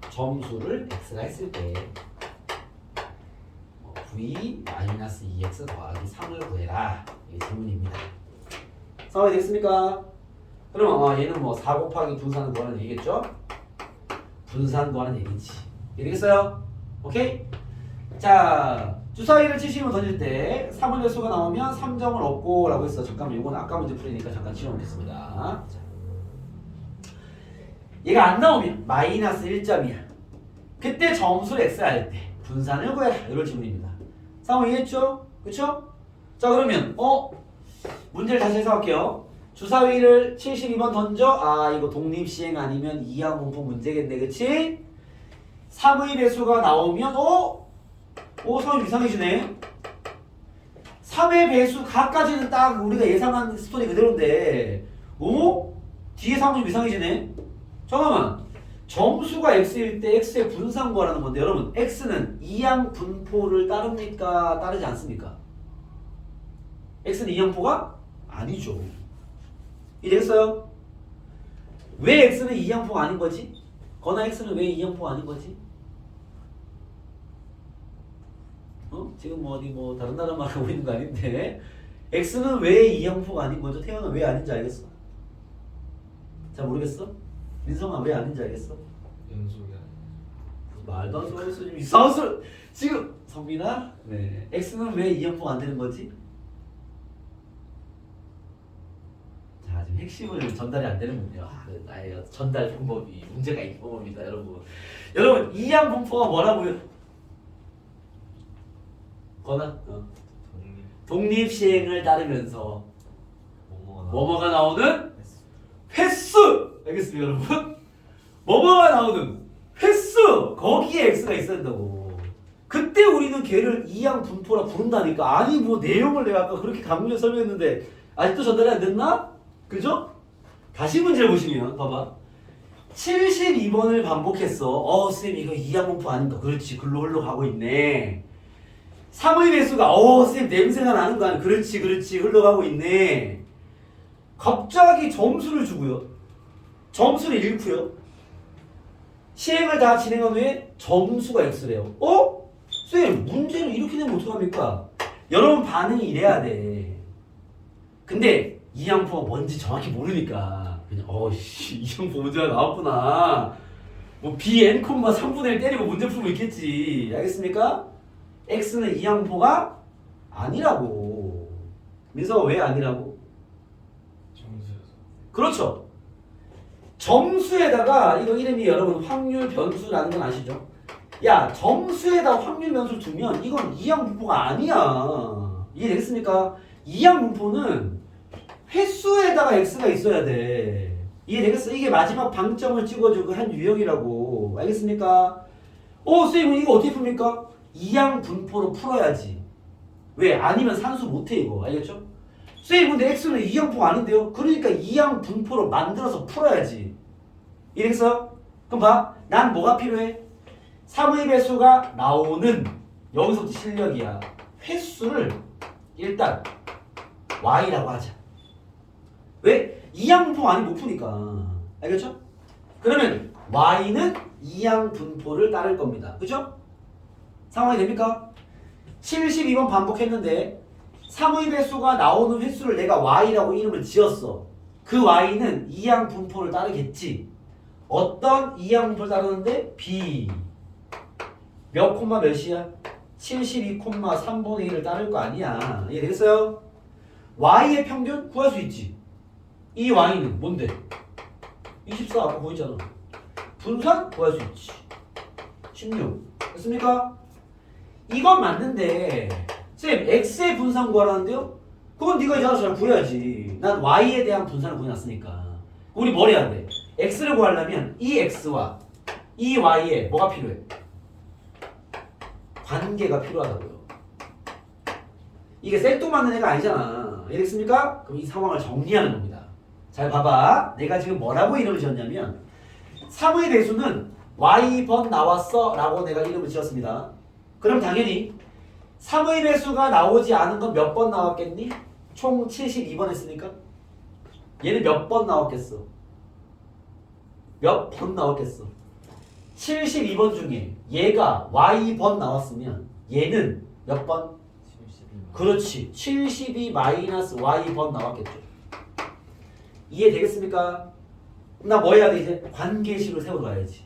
점수를 x가 했을 때 v-2x 더하기 3을 구해라. 이게 질문입니다. 상황이 됐습니까? 그러면 얘는 뭐 4 곱하기 분산을 구하는 얘기겠죠? 분산 구하는 얘기지. 이해되겠어요? 오케이? 자, 주사위를 70을 던질 때 3의 배수가 나오면 3점을 얻고 라고 했어. 잠깐만 이건 아까 문제 풀이니까 잠깐 지워놓겠습니다. 자. 얘가 안 나오면 마이너스 1점이야. 그때 점수를 x 할 때 분산을 구해라. 이런 질문입니다. 상황 이해했죠? 그쵸? 자 그러면 문제를 다시 해석할게요. 주사위를 72번 던져. 이거 독립시행 아니면 이항분포 문제겠네. 그치? 3의 배수가 나오면 3이 이상해지네. 3의 배수 가까지는 딱 우리가 예상한 스토리 그대로인데 뒤에 3이 이상해지네. 잠깐만. 점수가 x일 때 x의 분산 구하라는 건데 여러분 x는 이항분포를 따릅니까? 따르지 않습니까? x는 이항포가 아니죠. 이해됐어요? 왜 x는 이항포가 아닌 거지? 거나 x는 왜 이항포가 아닌 거지? 지금 어디 다른 나라 말하고 있는 거 아닌데 x는 왜 이항포가 아닌 거죠? 태연은 왜 아닌지 알겠어? 잘 모르겠어? 민성아 왜 아닌지 알겠어? 연속이 아니야. 말도 안 되는 소리 이상한 소리 지금 성민아 네 x는 왜 이항포가 안 되는 거지? 자 지금 핵심을 전달이 안 되는군요. 나의 전달 방법이 문제가 있는 겁니다 여러분 이항분포가 뭐라고요? 거나 독립시행을 따르면서 뭐뭐가 나오는 횟수 알겠습니까 여러분? 뭐뭐가 나오는 횟수 거기에 x가 있어야 된다고. 그때 우리는 걔를 이항분포라 부른다니까. 아니 내용을 내가 아까 그렇게 강조해 설명했는데 아직도 전달이 안 됐나? 그죠? 다시 문제를 보시면 봐봐 72번을 반복했어. 쌤 이거 이항분포 아닌가? 그렇지 글로 흘러가고 있네. 3의 배수가 쌤 냄새가 나는 거 아니야? 그렇지 흘러가고 있네. 갑자기 점수를 주고요. 점수를 잃고요. 시행을 다 진행한 후에 점수가 x래요. 쌤 문제를 이렇게 내면 어떡합니까? 여러분 반응이 이래야 돼. 근데 이항포가 뭔지 정확히 모르니까 그냥 이항포 문제가 나왔구나. bn, 3분의 1 때리고 문제 풀고 있겠지. 알겠습니까? x는 이항포가 아니라고. 민서가 왜 아니라고? 점수여서. 그렇죠. 점수에다가 이거 이름이 여러분 확률 변수라는 건 아시죠? 야 점수에다 확률 변수를 두면 이건 이항분포가 아니야. 이해되겠습니까? 이항분포는 횟수에다가 x가 있어야 돼. 이해되겠어? 이게 마지막 방점을 찍어주고 한 유형이라고. 알겠습니까? 쌤 이거 어떻게 풉니까? 이항분포로 풀어야지. 왜? 아니면 산수 못해 이거. 알겠죠? 쌤 근데 x는 이항포가 아닌데요? 그러니까 이항분포로 만들어서 풀어야지. 이해겠어? 그럼 봐. 난 뭐가 필요해? 3의 배수가 나오는 여기서부터 실력이야. 횟수를 일단 y라고 하자. 왜? 이항분포 많이 못 푸니까. 알겠죠? 그러면 y는 이항분포를 따를 겁니다. 그죠? 상황이 됩니까? 72번 반복했는데 3의 배수가 나오는 횟수를 내가 y라고 이름을 지었어. 그 y는 이항분포를 따르겠지. 어떤 이항분포를 따르는데? b 몇 콤마 몇이야? 72,3분의 1을 따를 거 아니야. 이해되겠어요? y의 평균 구할 수 있지. 이 y는 뭔데? 24 아까 보였잖아. 분산 구할 수 있지. 16 됐습니까? 이건 맞는데 쌤 x의 분산 구하라는데요? 그건 네가 이제 알아서 잘 구해야지. 난 y에 대한 분산을 구해놨으니까. 우리 뭘 해야 돼? x를 구하려면 이 x와 이 y에 뭐가 필요해? 관계가 필요하다고요. 이게 생뚱맞는 애가 아니잖아. 이해됐습니까? 그럼 이 상황을 정리하는 겁니다. 잘 봐봐. 내가 지금 뭐라고 이름을 지었냐면 3의 배수는 y번 나왔어 라고 내가 이름을 지었습니다. 그럼 당연히 3의 배수가 나오지 않은 건 몇 번 나왔겠니? 총 72번 했으니까 얘는 몇 번 나왔겠어? 몇 번 나왔겠어? 72번 중에 얘가 y번 나왔으면 얘는 몇 번? 72만. 그렇지. 72-y번 나왔겠죠. 이해되겠습니까? 나 뭐 해야 돼 이제? 관계식을 세워둬야지.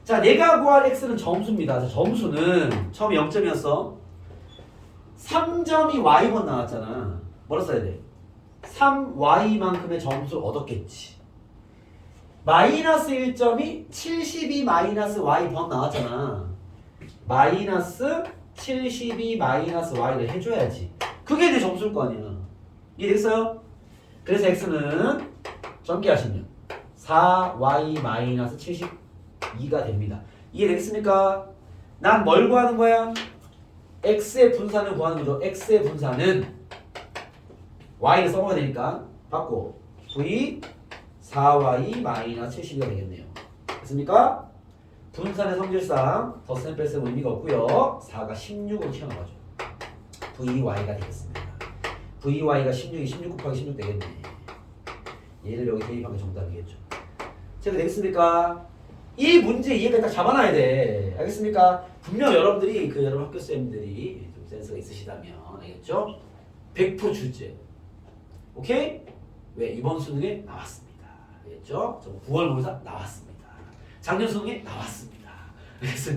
자, 내가 구할 x는 점수입니다. 자, 점수는 처음에 0점이었어. 3점이 y번 나왔잖아. 뭐라 써야 돼? 3y만큼의 점수를 얻었겠지. 마이너스 1점이 72-y번 나왔잖아. 마이너스 72-y를 해줘야지. 그게 내 점수일 거 아니야. 이해됐어요? 그래서 x는 전개하시면 4y-72가 됩니다. 이해되겠습니까? 난 뭘 구하는 거야? x의 분산을 구하는 거죠. x의 분산은 y를 써먹어야 되니까 받고 v 4y-72가 되겠네요. 됐습니까? 분산의 성질상 덧셈 뺄셈 의미가 없고요. 4가 16으로 튀어나가죠. vy가 되겠습니다. vy가 16이 16 곱하기 16 되겠네. 얘를 여기 대입한 게 정답이겠죠. 제가 되겠습니까? 이 문제 이해가 딱 잡아놔야 돼. 알겠습니까? 분명 여러분들이 여러분 학교 쌤들이 좀 센스가 있으시다면 알겠죠? 100% 출제. 오케이? 왜? 이번 수능에 나왔습니다. 알겠죠? 9월 모의사 나왔습니다. 작년 수능에 나왔습니다. 그래서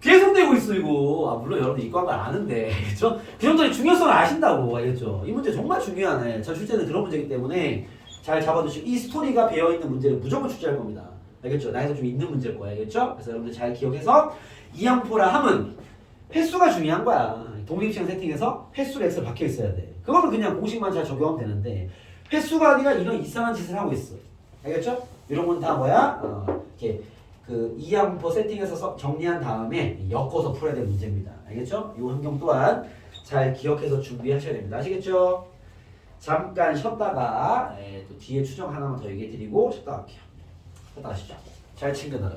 계속 되고 있어 이거. 물론 여러분들 이과인 걸 아는데 알겠죠? 그 정도의 중요성을 아신다고. 알겠죠? 이 문제 정말 중요하네. 전 출제는 그런 문제이기 때문에 잘 잡아두시고 이 스토리가 배어있는 문제를 무조건 출제할 겁니다. 알겠죠? 나에서 좀 있는 문제일 거야. 알겠죠? 그래서 여러분들 잘 기억해서 이항포라 함은 횟수가 중요한 거야. 독립시험 세팅에서 횟수로 x를 박혀 있어야 돼. 그거는 그냥 공식만 잘 적용하면 되는데 횟수가 아니라 이런 이상한 짓을 하고 있어. 알겠죠? 이런 건 다 뭐야? 이렇게 그 이항포 세팅에서 정리한 다음에 엮어서 풀어야 될 문제입니다. 알겠죠? 이 환경 또한 잘 기억해서 준비하셔야 됩니다. 아시겠죠? 잠깐 쉬었다가 또 뒤에 추정 하나만 더 얘기해 드리고 쉬었다 갈게요. 쉬었다 가시죠. 잘 챙겨놔라.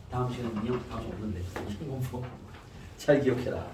다음 시간에 인형 다음 주 없는데 잘 기억해라.